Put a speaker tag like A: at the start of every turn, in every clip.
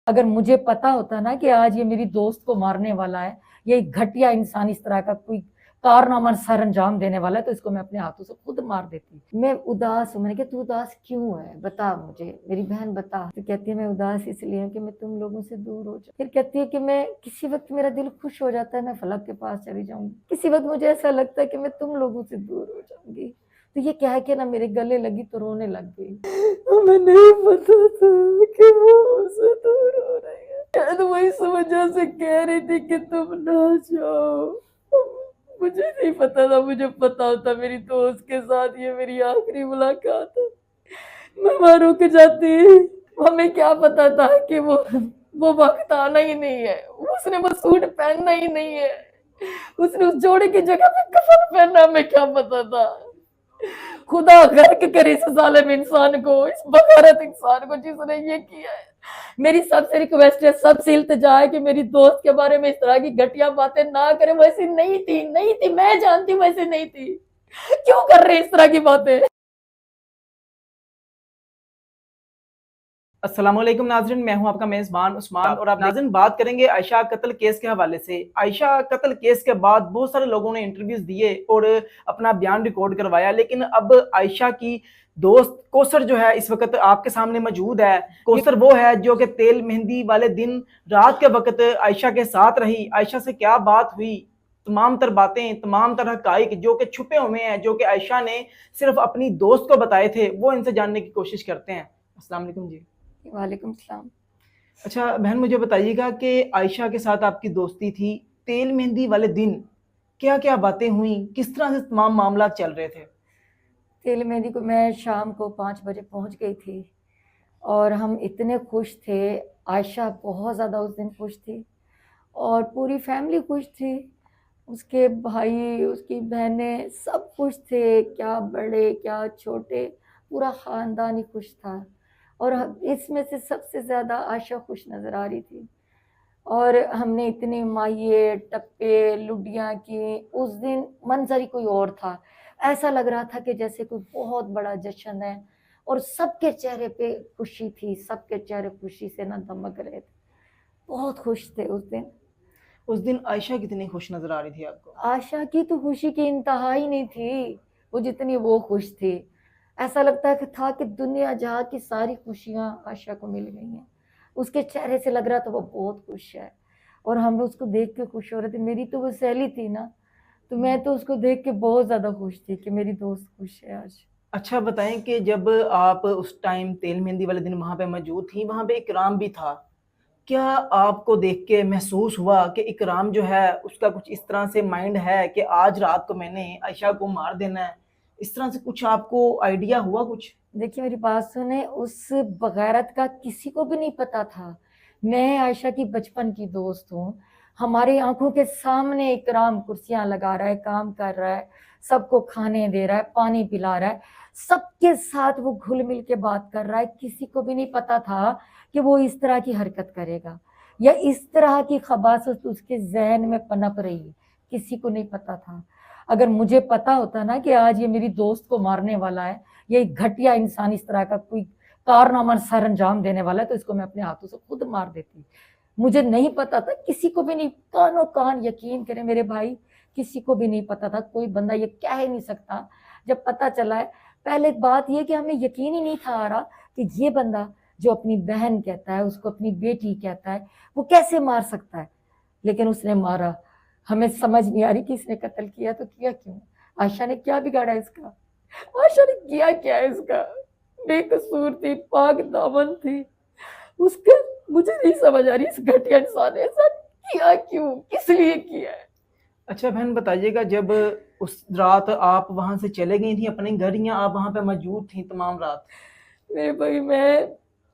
A: اگر مجھے پتا ہوتا نا کہ آج یہ میری دوست کو مارنے والا ہے، یہ ایک گھٹیا انسان اس طرح کا کوئی کارنامہ سر انجام دینے والا ہے، تو اس کو میں اپنے ہاتھوں سے خود مار دیتی۔ میں اداس ہوں۔ میں نے کہا تو اداس کیوں ہے، بتا مجھے، میری بہن بتا۔ تو کہتی ہے میں اداس اس لیے ہوں کہ میں تم لوگوں سے دور ہو جاؤں۔ پھر کہتی ہے کہ میں کسی وقت میرا دل خوش ہو جاتا ہے میں فلک کے پاس چلی جاؤں گی، کسی وقت مجھے ایسا لگتا ہے کہ میں تم لوگوں سے دور ہو جاؤں گی۔ تو یہ کہہ کے نا میرے گلے لگی تو رونے لگ گئی۔ ہمیں نہیں پتا تھا کہ وہ ہم سے دور ہو رہی ہے، شاید وہ اس وجہ سے کہہ رہی تھی کہ تم نہ جاؤ۔ مجھے نہیں پتا تھا، مجھے پتا ہوتا میری دوست کے ساتھ یہ میری آخری ملاقات ہے میں وہاں رک جاتی۔ ہمیں کیا پتا تھا کہ وہ وقت آنا ہی نہیں ہے، اس نے وہ سوٹ پہننا ہی نہیں ہے، اس نے اس جوڑے کی جگہ پہ کفن پہننا، ہمیں کیا پتا تھا۔ خدا غرق کرے اس ظالم انسان کو، اس بغیرت انسان کو جس نے یہ کیا ہے۔ میری سب سے ریکویسٹ ہے، سب سے التجا ہے کہ میری دوست کے بارے میں اس طرح کی گھٹیا باتیں نہ کرے، وہ ایسی نہیں تھی، میں جانتی ہوں ایسی نہیں تھی، کیوں کر رہے اس طرح کی باتیں۔
B: السلام علیکم ناظرین، میں ہوں آپ کا میزبان عثمان، اور آپ ناظرین بات کریں گے عائشہ قتل کیس کے حوالے سے۔ عائشہ قتل کیس کے بعد بہت سارے لوگوں نے انٹرویوز دیے اور اپنا بیان ریکارڈ کروایا، لیکن اب عائشہ کی دوست کوثر جو ہے اس وقت آپ کے سامنے موجود ہے۔ کوثر وہ ہے جو کہ تیل مہندی والے دن رات کے وقت عائشہ کے ساتھ رہی۔ عائشہ سے کیا بات ہوئی، تمام تر باتیں، تمام تر حقائق جو کہ چھپے ہوئے ہیں، جو کہ عائشہ نے صرف اپنی دوست کو بتائے تھے، وہ ان سے جاننے کی کوشش کرتے ہیں۔ السلام علیکم جی۔
A: وعلیکم السلام۔
B: اچھا بہن، مجھے بتائیے گا کہ عائشہ کے ساتھ آپ کی دوستی تھی، تیل مہندی والے دن کیا کیا باتیں ہوئیں، کس طرح سے تمام معاملات چل رہے تھے؟
A: تیل مہندی کو میں شام کو 5 بجے پہنچ گئی تھی اور ہم اتنے خوش تھے، عائشہ بہت زیادہ اس دن خوش تھی اور پوری فیملی خوش تھی، اس کے بھائی، اس کی بہنیں سب خوش تھے، کیا بڑے کیا چھوٹے، پورا خاندان ہی خوش تھا، اور اس میں سے سب سے زیادہ عائشہ خوش نظر آ رہی تھی۔ اور ہم نے اتنے مائے ٹپے لڈیاں کی، اس دن منظر ہی کوئی اور تھا، ایسا لگ رہا تھا کہ جیسے کوئی بہت بڑا جشن ہے، اور سب کے چہرے پہ خوشی تھی، سب کے چہرے خوشی سے نہ دمک رہے تھے، بہت خوش تھے اس دن۔
B: اس دن عائشہ کتنی خوش نظر آ رہی تھی آپ کو؟
A: عائشہ کی تو خوشی کی انتہا ہی نہیں تھی، وہ جتنی وہ خوش تھی، ایسا لگتا تھا کہ دنیا جہاں کی ساری خوشیاں عائشہ کو مل گئی ہیں۔ اس کے چہرے سے لگ رہا تھا وہ بہت خوش ہے، اور ہم اس کو دیکھ کے خوش ہو رہے تھے۔ میری تو وہ سہیلی تھی نا، تو میں تو اس کو دیکھ کے بہت زیادہ خوش تھی کہ میری دوست خوش ہے آج۔
B: اچھا بتائیں کہ جب آپ اس ٹائم تیل مہندی والے دن وہاں پہ موجود تھی، وہاں پہ اکرام بھی تھا، کیا آپ کو دیکھ کے محسوس ہوا کہ اکرام جو ہے اس کا کچھ اس طرح سے مائنڈ ہے کہ آج رات کو میں نے عائشہ کو مار دینا ہے، اس طرح سے کچھ آپ کو آئیڈیا ہوا کچھ؟
A: دیکھیے میری بات سنیں، اس بغیرت کا کسی کو بھی نہیں پتا تھا۔ میں عائشہ کی بچپن کی دوست ہوں، ہماری آنکھوں کے سامنے اکرام کرسیاں لگا رہا ہے، کام کر رہا ہے، سب کو کھانے دے رہا ہے، پانی پلا رہا ہے، سب کے ساتھ وہ گھل مل کے بات کر رہا ہے۔ کسی کو بھی نہیں پتا تھا کہ وہ اس طرح کی حرکت کرے گا یا اس طرح کی خباثت اس کے ذہن میں پنپ رہی ہے، کسی کو نہیں پتا تھا۔ اگر مجھے پتا ہوتا نا کہ آج یہ میری دوست کو مارنے والا ہے، یہ ایک گھٹیا انسان اس طرح کا کوئی کارنامہ سر انجام دینے والا ہے، تو اس کو میں اپنے ہاتھوں سے خود مار دیتی۔ مجھے نہیں پتا تھا، کسی کو بھی نہیں، کانوں کان یقین کریں میرے بھائی، کسی کو بھی نہیں پتا تھا، کوئی بندہ یہ کہہ ہی نہیں سکتا۔ جب پتا چلا ہے، پہلے بات یہ کہ ہمیں یقین ہی نہیں تھا آ رہا کہ یہ بندہ جو اپنی بہن کہتا ہے، اس کو اپنی بیٹی کہتا ہے، وہ کیسے مار سکتا ہے، لیکن اس نے مارا۔ ہمیں سمجھ نہیں آ رہی کہ اس نے قتل کیا تو کیا کیوں، عائشہ نے کیا بگاڑا اس کا، عائشہ نے کیا کیا ہے اس کا، بے قصور تھی، پاک دامن تھی، اس کا مجھے نہیں سمجھ آ رہی اس گھٹیا انسان نے ایسا کیا کیوں، کس لیے کیا ہے۔
B: اچھا بہن بتائیے گا، جب اس رات آپ وہاں سے چلے گئی تھیں اپنے گھر، یا آپ وہاں پہ موجود تھیں تمام رات؟
A: میرے بھائی میں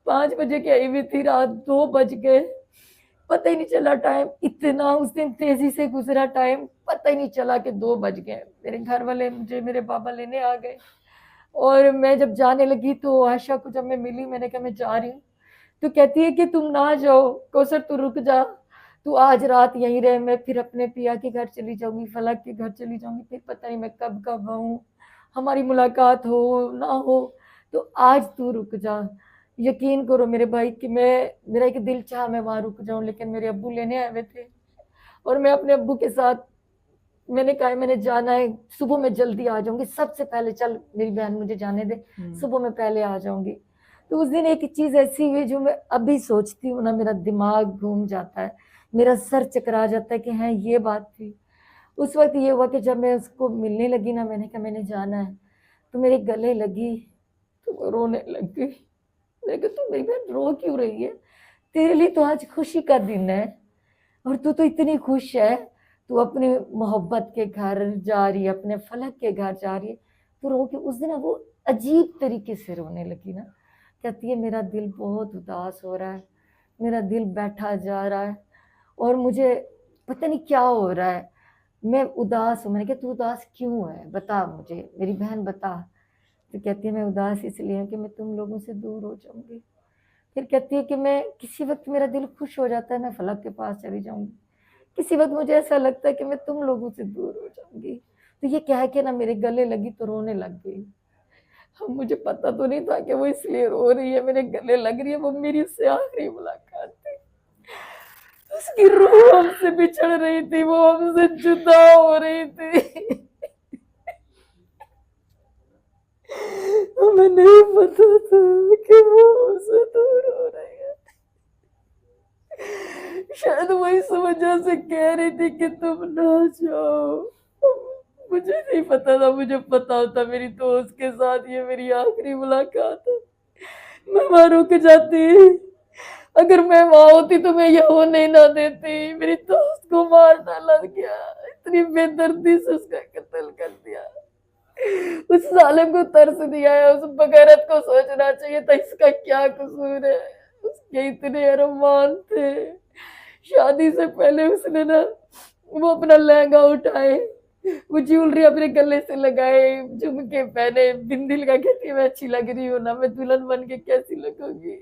A: 5 بجے کی آئی ہوئی تھی، رات 2 بج گئے، پتہ ہی نہیں چلا ٹائم، اتنا اس دن تیزی سے گزرا ٹائم، پتہ ہی نہیں چلا کہ 2 بج گئے۔ میرے گھر والے مجھے میرے بابا لینے آ گئے، اور میں جب جانے لگی تو عائشہ کو جب میں ملی، میں نے کہا میں جا رہی ہوں، تو کہتی ہے کہ تم نہ جاؤ کوثر، تو رک جا، تو آج رات یہیں رہ، میں پھر اپنے پیا کے گھر چلی جاؤں گی، فلک کے گھر چلی جاؤں گی، پھر پتہ نہیں میں کب کب آؤں، ہماری ملاقات ہو نہ ہو، تو آج تو رک جا۔ यकीन करो मेरे भाई कि मेरा एक दिल चाहा मैं वहाँ रुक जाऊं, लेकिन मेरे अब्बू लेने आए हुए थे और मैं अपने अब्बू के साथ, मैंने कहा मैंने जाना है, सुबह में जल्दी आ जाऊंगी, सबसे पहले चल मेरी बहन मुझे जाने दे, सुबह में पहले आ जाऊंगी। तो उस दिन एक चीज ऐसी हुई जो मैं अभी सोचती हूँ ना, मेरा दिमाग घूम जाता है, मेरा सर चकरा जाता है कि हाँ ये बात थी। उस वक्त ये हुआ कि जब मैं उसको मिलने लगी ना, मैंने कहा मैंने जाना है, तो मेरे गले लगी तो वो रोने लग गई। मैंने कहा तू मेरी बहन रो क्यों रही है, तेरे लिए तो आज खुशी का दिन है और तू तो इतनी खुश है, तू अपने मोहब्बत के घर जा रही है, अपने फलक के घर जा रही है, तो रो के उस दिन वो अजीब तरीके से रोने लगी ना। कहती है मेरा दिल बहुत उदास हो रहा है, मेरा दिल बैठा जा रहा है और मुझे पता नहीं क्या हो रहा है, मैं उदास हूँ। मैंने कहा तू उदास क्यों है, बता मुझे मेरी बहन बता। तो कहती है मैं उदास इसलिए हूँ कि मैं तुम लोगों से दूर हो जाऊंगी। फिर कहती है कि मैं किसी वक्त मेरा दिल खुश हो जाता है, मैं फलक के पास चली जाऊंगी, किसी वक्त मुझे ऐसा लगता है कि मैं तुम लोगों से दूर हो जाऊंगी। तो ये कह के ना मेरे गले लगी तो रोने लग गई। अब मुझे पता तो नहीं था कि वो इसलिए रो रही है, मेरे गले लग रही है, वो मेरी उससे आखिरी मुलाकात थी, उसकी रूह हमसे बिछड़ रही थी, वो हमसे जुदा हो रही थी। हमें नहीं पता था कि वो हमसे दूर हो रही है। शायद वो इस वजह से कह रही थी कि तुम ना जाओ, मुझे नहीं पता था, मुझे पता होता मेरी दोस्त के साथ ये मेरी आखिरी मुलाकात है, मैं वहां रुक जाती, अगर मैं वहां होती तो मैं ये होने ना देती। मेरी दोस्त को मार डाला गया, इतनी बेदर्दी से उसका कत्ल कर दिया, उस जालिम को तरस दिया है, उस बगैरत को सोचना चाहिए था इसका क्या कसूर है, उसके इतने अरमान थे। शादी से पहले उसने ना वो अपना लहंगा उठाए, वो ज्वेलरी अपने गले से लगाए, झुमके पहने, बिंदी लगा, कहती मैं अच्छी लग रही हूँ ना, मैं दुल्हन बन के कैसी लगूंगी।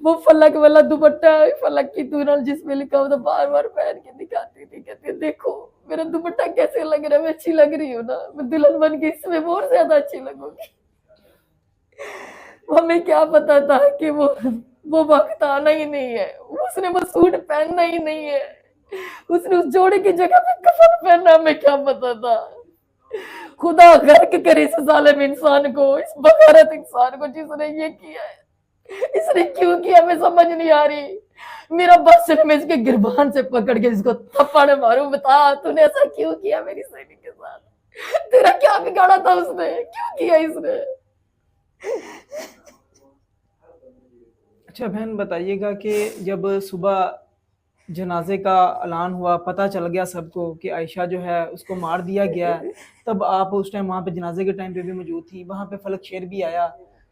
A: वो फलक वाला दुपट्टा, फलक की दुल्हन जिसमें लिखा होता बार बार पहन के दिखाती थी, कहती देखो मेरा दुपट्टा कैसे लग रहा है, मैं अच्छी लग रही हूँ ना, मैं दुल्हन बन के इसमें और ज्यादा अच्छी लगूंगी। हमें क्या पता था कि वो वक्त आना ही नहीं है, उसने वो सूट पहनना ही नहीं है, उसने उस जोड़े की जगह पे कफन पहनना, हमें क्या पता था। खुदा गर्क करे इस जालिम इंसान को, इस बगारत इंसान को जिसने ये किया है, इसने क्यों किया हमें समझ नहीं आ रही। मेरा बस सिर्फ मैं इसके गिरबान से पकड़ के इसको थप्पड़ मारूं, बता तूने ऐसा क्यों किया मेरी सहेली के साथ, तेरा क्या बिगाड़ा था उसने, क्यों किया इसने।
B: अच्छा बहन बताइएगा कि जब सुबह जनाजे का ऐलान हुआ, पता चल गया सबको कि आयशा जो है उसको मार दिया गया है, तब आप उस टाइम वहाँ पे जनाजे के टाइम पे भी मौजूद थी, वहाँ पे फलक शेर भी आया,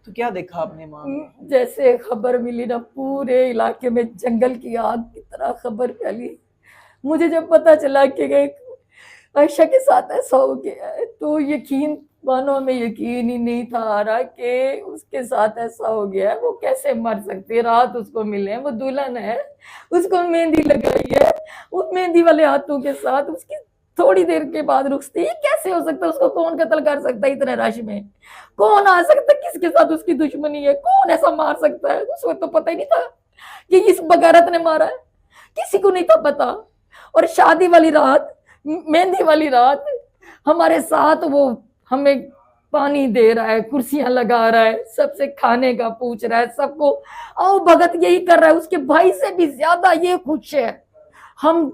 B: तो क्या देखा आपने वहाँ पे?
A: जैसे खबर मिली ना, पूरे इलाके में जंगल की आग की तरह खबर फैली। मुझे जब पता चला कि आयशा के साथ ऐसा हो गया है, तो यकीन मानो हमें यकीन ही नहीं था आ रहा कि उसके साथ ऐसा हो गया है, वो कैसे मर सकती है। रात उसको मिले, वो दुल्हन है, उसको मेहंदी लगाई है, उस मेहंदी वाले हाथों के साथ उसकी थोड़ी देर के बाद रुकती है, कैसे हो सकता है, उसको कौन कत्ल कर सकता है इतने रश में, कौन आ सकता है, किसके साथ उसकी दुश्मनी है, कौन ऐसा मार सकता है। उस वक्त तो पता ही नहीं था कि इस बगारत ने मारा है, किसी को नहीं था पता। और शादी वाली रात, मेहंदी वाली रात, हमारे साथ वो हमें पानी दे रहा है, कुर्सियां लगा रहा है, सबसे खाने का पूछ रहा है, सबको आओ भगत यही कर रहा है, उसके भाई से भी ज्यादा ये खुश है। हम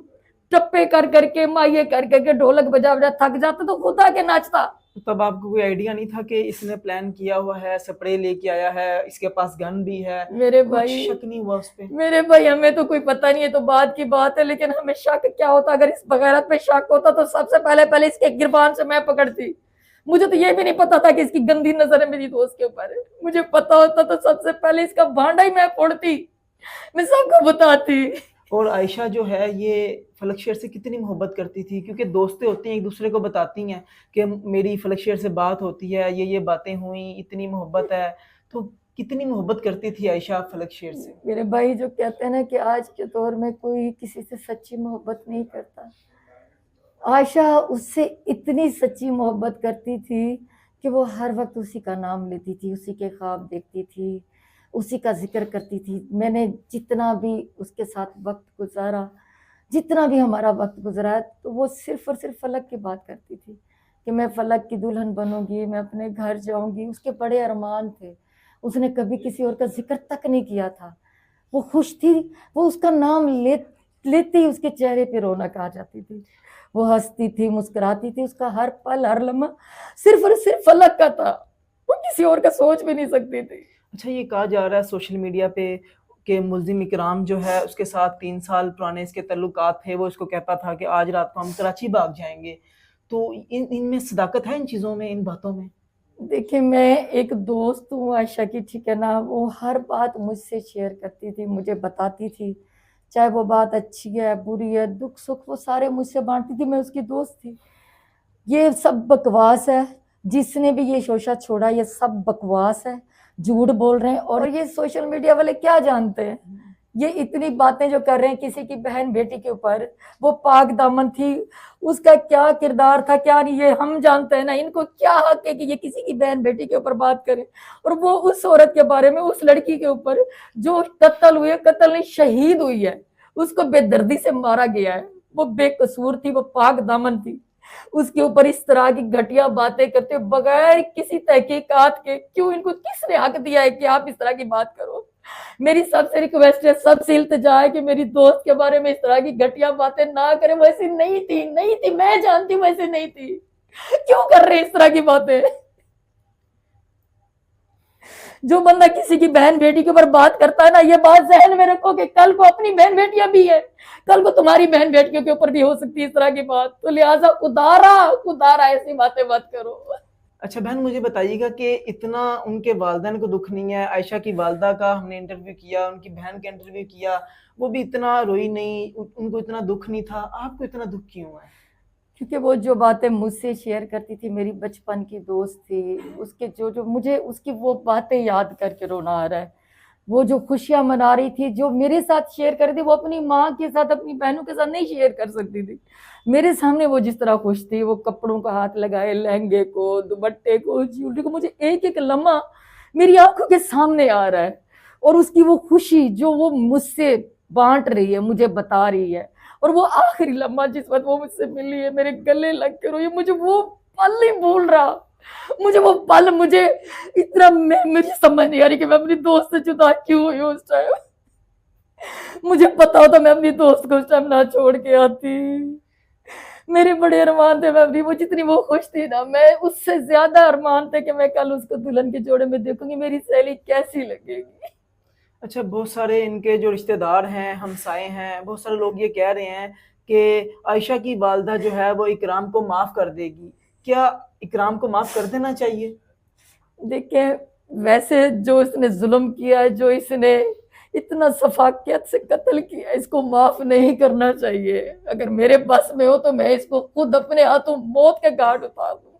A: टप्पे कर करके, माये कर करके, ढोलक बजा बजा थक जाता तो खुद आके नाचता।
B: तो तब आपको कोई आइडिया नहीं था कि इसने प्लान किया हुआ है, स्प्रे लेके आया है, इसके पास गन भी है,
A: मेरे
B: कुछ
A: भाई,
B: शक नहीं हुआ उस पे?
A: मेरे भाई हमें तो कोई पता नहीं है, तो बात की बात है, लेकिन हमें शक क्या होता, अगर इस बगैरत पे शक होता तो सबसे पहले पहले इसके गिरबान से मैं पकड़ती। मुझे तो ये भी नहीं पता था कि इसकी गंदी नजर है मेरी दोस्त के ऊपर, मुझे पता होता तो सबसे पहले इसका भांडा ही मैं फोड़ती, मैं सबको बताती।
B: और आयशा जो है ये फलक शेर से कितनी मोहब्बत करती थी, क्योंकि दोस्तें होती हैं एक दूसरे को बताती हैं कि मेरी फलक शेर से बात होती है, ये बातें हुई, इतनी मोहब्बत है, तो कितनी मोहब्बत करती थी आयशा फलक शेर से?
A: मेरे भाई जो कहते हैं ना कि आज के दौर में कोई किसी से सच्ची मोहब्बत नहीं करता, आयशा उससे इतनी सच्ची मोहब्बत करती थी कि वो हर वक्त उसी का नाम लेती थी, उसी के ख्वाब देखती थी, उसी का जिक्र करती थी। मैंने जितना भी उसके साथ वक्त गुजारा, जितना भी हमारा वक्त गुजरा है, तो वो सिर्फ और सिर्फ फलक की बात करती थी कि मैं फलक की दुल्हन बनूंगी, मैं अपने घर जाऊंगी। उसके बड़े अरमान थे, उसने कभी किसी और का जिक्र तक नहीं किया था। वो खुश थी, वो उसका नाम लेते ही उसके चेहरे पे रौनक आ जाती थी। वो हंसती थी, मुस्कुराती थी, उसका हर पल हर लम्हा सिर्फ और सिर्फ फलक का था, वो किसी और का सोच भी नहीं सकती थी।
B: अच्छा, ये कहा जा रहा है सोशल मीडिया पे कि मुल्जिम इकराम जो है उसके साथ 3 साल पुराने इसके तल्लुकात थे, वो इसको कहता था कि आज रात को हम कराची भाग जाएंगे। तो इनमें सदाकत है, इन चीज़ों में, इन बातों में?
A: देखिए, मैं एक दोस्त हूँ आयशा की, ठीक है ना, वो हर बात मुझसे शेयर करती थी, मुझे बताती थी, चाहे वो बात अच्छी है बुरी है, दुख सुख वो सारे मुझसे बांटती थी, मैं उसकी दोस्त थी। ये सब बकवास है, जिसने भी ये शोशा छोड़ा ये सब बकवास है, झूठ बोल रहे हैं। और ये सोशल मीडिया वाले क्या जानते हैं, ये इतनी बातें जो कर रहे हैं किसी की बहन बेटी के ऊपर, वो पाक दामन थी, उसका क्या किरदार था क्या नहीं ये हम जानते हैं ना। इनको क्या हक है कि ये किसी की बहन बेटी के ऊपर बात करें, और वो उस औरत के बारे में, उस लड़की के ऊपर जो कत्ल हुई है, कत्ल नहीं शहीद हुई है, उसको बेदर्दी से मारा गया है, वो बेकसूर थी, वो पाक दामन थी, उसके ऊपर इस तरह की घटिया बातें करते बगैर किसी तहकीकात के। क्यों, इनको किसने हक दिया है कि आप इस तरह की बात करो? मेरी सबसे रिक्वेस्ट है, सबसे इल्तिजा है कि मेरी दोस्त के बारे में इस तरह की घटिया बातें ना करें। वो ऐसी नहीं थी, नहीं थी, मैं जानती हूँ वैसे नहीं थी, क्यों कर रहे इस तरह की बातें? जो बंदा किसी की बहन बेटी के ऊपर बात करता है ना, ये बात जहन में रखो कि कल को अपनी बहन बेटियां भी है, कल को तुम्हारी बहन बेटियों के ऊपर भी हो सकती है इस तरह की बात। तो लिहाजा खुदारा ऐसी बातें मत करो।
B: अच्छा बहन, मुझे बताइएगा कि इतना उनके वालिदैन को दुख नहीं है? आयशा की वालदा का हमने इंटरव्यू किया, उनकी बहन का इंटरव्यू किया, वो भी इतना रोई नहीं, उनको इतना दुख नहीं था। आपको इतना दुख क्यों है?
A: क्योंकि वो जो बातें मुझसे शेयर करती थी, मेरी बचपन की दोस्त थी, उसके जो जो मुझे उसकी वो बातें याद करके रोना आ रहा है। वो जो खुशियां मना रही थी, जो मेरे साथ शेयर कर रही थी, वो अपनी माँ के साथ, अपनी बहनों के साथ नहीं शेयर कर सकती थी। मेरे सामने वो जिस तरह खुश थी, वो कपड़ों का हाथ लगाए, लहंगे को, दुपट्टे को, ज्वेलरी को, मुझे एक एक लम्हा मेरी आंखों के सामने आ रहा है। और उसकी वो खुशी जो वो मुझसे बांट रही है, मुझे बता रही है, और वो आखिरी लम्हा जिस वक्त वो मुझसे मिली है, मेरे गले लग के रोई, मुझे वो पल नहीं भूल रहा। मुझे वो पल, मुझे इतना, मुझे समझ नहीं आ रही कि मैं अपनी दोस्त से जुदा क्यों हुई उस टाइम। मुझे पता होता मैं अपनी दोस्त को उस टाइम ना छोड़ के आती। मेरे बड़े अरमान थे, मैं अपनी, वो जितनी वो खुश थी ना, मैं उससे ज्यादा अरमान थे कि मैं कल उसको दुल्हन के जोड़े में देखूंगी, मेरी सहेली कैसी लगेगी।
B: अच्छा, बहुत सारे इनके जो रिश्तेदार हैं, हमसाए हैं, बहुत सारे लोग ये कह रहे हैं कि आयशा की वालदा जो है वो इकराम को माफ़ कर देगी। क्या इकराम को माफ़ कर देना चाहिए?
A: देखिए, वैसे जो इसने जुल्म किया है, जो इसने इतना सफाकियत से कत्ल किया, इसको माफ नहीं करना चाहिए। अगर मेरे बस में हो तो मैं इसको खुद अपने हाथों मौत के घाट उतार दूं।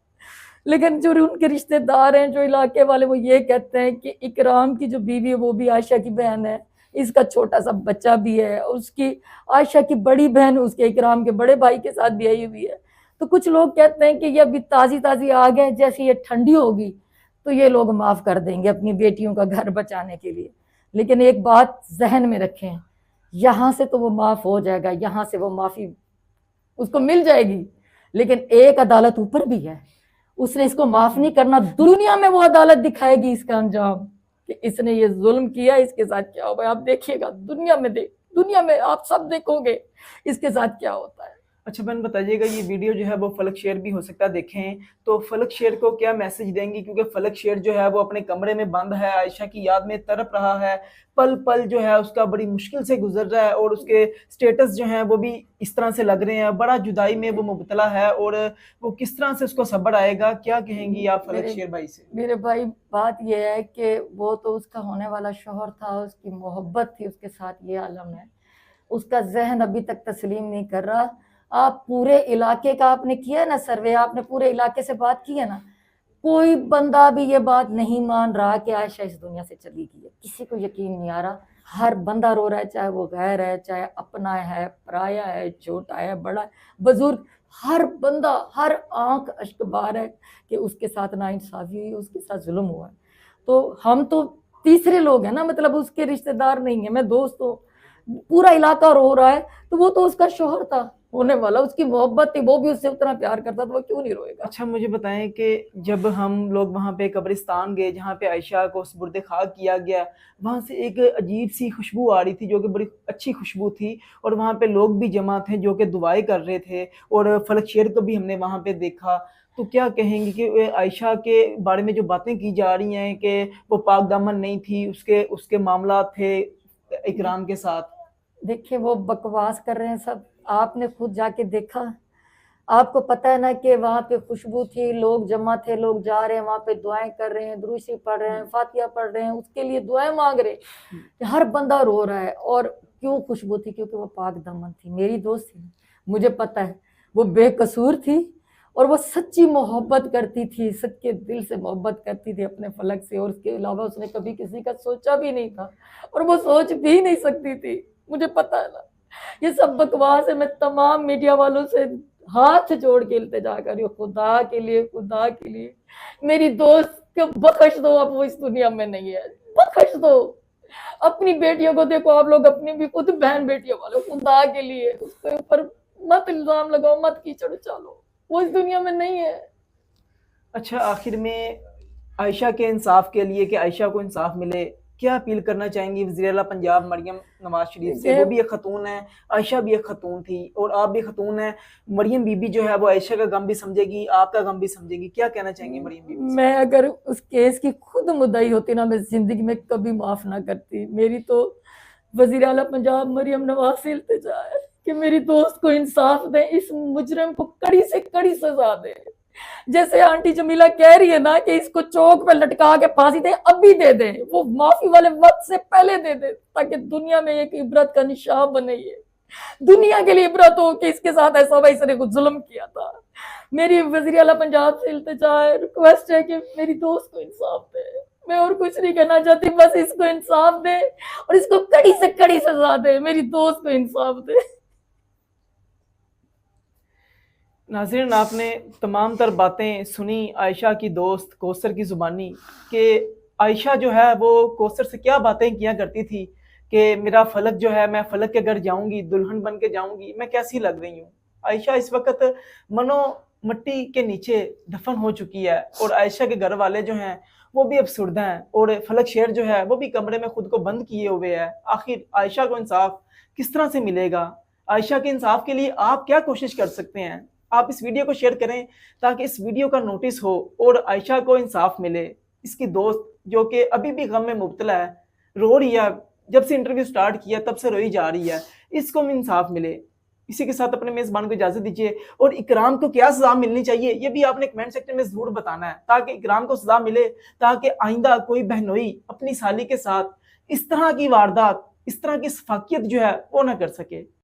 A: लेकिन जो उनके रिश्तेदार हैं, जो इलाके वाले, वो ये कहते हैं कि इकराम की जो बीवी है वो भी आयशा की बहन है, इसका छोटा सा बच्चा भी है, उसकी आयशा की बड़ी बहन उसके इकराम के बड़े भाई के साथ भी आई हुई है। तो कुछ लोग कहते हैं कि ये अभी ताजी ताजी आग है, जैसे ये ठंडी होगी तो ये लोग माफ कर देंगे अपनी बेटियों का घर बचाने के लिए। लेकिन एक बात जहन में रखें, यहाँ से तो वो माफ हो जाएगा, यहाँ से वो माफी उसको मिल जाएगी, लेकिन एक अदालत ऊपर भी है, उसने इसको माफ नहीं करना। दुनिया में वो अदालत दिखाएगी इसका अंजाम कि इसने ये जुल्म किया, इसके साथ क्या होगा। आप देखिएगा, दुनिया में आप सब देखोगे इसके साथ क्या होता है।
B: अच्छा बहन, बताइएगा, ये वीडियो जो है वो फलक शेर भी हो सकता है देखें, तो फलक शेर को क्या मैसेज देंगी? क्योंकि फलक शेर जो है वो अपने कमरे में बंद है, आयशा की याद में तड़प रहा है, पल पल जो है उसका बड़ी मुश्किल से गुजर रहा है, और उसके स्टेटस जो हैं वो भी इस तरह से लग रहे हैं, बड़ा जुदाई में वो मुबतला है, और वो किस तरह से उसको सब्र आएगा? क्या कहेंगी आप फलक शेर भाई से?
A: मेरे भाई, बात यह है कि वो तो उसका होने वाला शौहर था, उसकी मोहब्बत थी उसके साथ, ये आलम है, उसका जहन अभी तक तस्लीम नहीं कर रहा। आप पूरे इलाके का आपने किया ना सर्वे, आपने पूरे इलाके से बात की है ना, कोई बंदा भी ये बात नहीं मान रहा कि आयशा इस दुनिया से चली गई है, किसी को यकीन नहीं आ रहा। हर बंदा रो रहा है, चाहे वो गैर है, चाहे अपना है, पराया है, छोटा है, बड़ा है, बुजुर्ग, हर बंदा, हर आंख अश्कबार है कि उसके साथ नाइंसाफी हुई, उसके साथ जुल्म हुआ है। तो हम तो तीसरे लोग हैं ना, मतलब उसके रिश्तेदार नहीं है, मैं दोस्त हूँ, पूरा इलाका रो रहा है, तो वो तो उसका शोहर था होने वाला, उसकी मोहब्बत थी, वो भी उससे उतना प्यार करता, तो वो क्यों नहीं रोएगा।
B: अच्छा मुझे बताएं कि जब हम लोग वहाँ पे कब्रिस्तान गए जहाँ पे आयशा को सुपुर्द खाक किया गया, वहाँ से एक अजीब सी खुशबू आ रही थी जो कि बड़ी अच्छी खुशबू थी, और वहाँ पे लोग भी जमा थे जो कि दुआएं कर रहे थे, और फलक शेर को भी हमने वहाँ पे देखा। तो क्या कहेंगे कि आयशा के बारे में जो बातें की जा रही हैं कि वो पाक दामन नहीं थी, उसके उसके मामला थे इकराम के साथ?
A: देखिए वो बकवास कर रहे हैं सब, आपने खुद जाके देखा, आपको पता है ना कि वहाँ पे खुशबू थी, लोग जमा थे, लोग जा रहे हैं वहाँ पे, दुआएं कर रहे हैं, दुरूद शरीफ पढ़ रहे हैं, फातिहा पढ़ रहे हैं, उसके लिए दुआएं मांग रहे हैं, हर बंदा रो रहा है। और क्यों खुशबू थी? क्योंकि वो पाक दामन थी, मेरी दोस्त थी, मुझे पता है वो बेकसूर थी, और वो सच्ची मोहब्बत करती थी, सच्चे दिल से मोहब्बत करती थी अपने फलक से, और उसके अलावा उसने कभी किसी का सोचा भी नहीं था, और वो सोच भी नहीं सकती थी, मुझे पता है ना। ये सब बकवास है। मैं तमाम मीडिया वालों से हाथ जोड़ के इल्तिजा कर रही हूँ, खुदा के लिए, खुदा के लिए मेरी दोस्त को बख्श दो, अब वो इस दुनिया में नहीं है, बख्श दो। अपनी बेटियों को देखो, आप लोग अपनी भी खुद बहन बेटियों वालों, खुदा के लिए उसके ऊपर मत इल्जाम लगाओ, मत कीचड़ उछालो, वो इस दुनिया में नहीं है।
B: अच्छा आखिर में आयशा के इंसाफ के लिए, कि आयशा को इंसाफ मिले, क्या अपील करना चाहेंगी वज़ीर आला पंजाब मरियम नवाज शरीफ से? वो भी एक खतून है, आयशा भी एक खतून थी, और आप भी खतून हैं। मरियम बीबी जो है वो आयशा का गम भी समझेगी, आपका गम भी समझेगी, क्या कहना चाहेंगे मरियम बीबी से?
A: मैं अगर उस केस की खुद मुद्दई होती ना, मैं जिंदगी में कभी माफ ना करती। मेरी तो वज़ीर आला पंजाब मरियम नवाज से इल्तिजा है कि मेरी दोस्त को इंसाफ दें, इस मुजरिम को कड़ी से कड़ी सजा दें। जैसे आंटी जमीला कह रही है ना कि इसको चौक पे लटका के फांसी दे, अभी दे दे, वो माफी वाले वक्त से पहले दे दे, ताकि दुनिया में एक इबरत का निशान बने, ये दुनिया के लिए इबरत हो कि इसके साथ ऐसा हुआ, इसने कुछ जुल्म किया था। मेरी वज़ीर आला पंजाब से इल्तिजा है, रिक्वेस्ट है कि मेरी दोस्त को इंसाफ दे। मैं और कुछ नहीं कहना चाहती, बस इसको इंसाफ दे, और इसको कड़ी से कड़ी सजा दे, मेरी दोस्त को इंसाफ दे।
B: नाज़रीन आपने तमाम तर बातें सुनी आयशा की दोस्त कौसर की ज़ुबानी, कि आयशा जो है वो कौसर से क्या बातें किया करती थी कि मेरा फलक जो है, मैं फलक के घर जाऊंगी, दुल्हन बन के जाऊंगी, मैं कैसी लग रही हूँ। आयशा इस वक्त मनो मट्टी के नीचे दफन हो चुकी है, और आयशा के घर वाले जो हैं वो भी अफसुर्दा हैं, और फलक शेर जो है वो भी कमरे में खुद को बंद किए हुए है। आखिर आयशा को इंसाफ किस तरह से मिलेगा? आयशा के इंसाफ के लिए आप क्या कोशिश कर सकते हैं? आप इस वीडियो को शेयर करें ताकि इस वीडियो का नोटिस हो और आयशा को इंसाफ मिले। इसकी दोस्त जो कि अभी भी गम में मुब्तला है, रो रही है, जब से इंटरव्यू स्टार्ट किया तब से रोई जा रही है, इसको भी इंसाफ मिले। इसी के साथ अपने मेज़बान को इजाज़त दीजिए, और इकराम को क्या सज़ा मिलनी चाहिए ये भी आपने कमेंट सेक्शन में ज़रूर बताना है, ताकि इकराम को सज़ा मिले, ताकि आइंदा कोई बहनोई अपनी साली के साथ इस तरह की वारदात, इस तरह की सफाकियत जो है वो ना कर सके।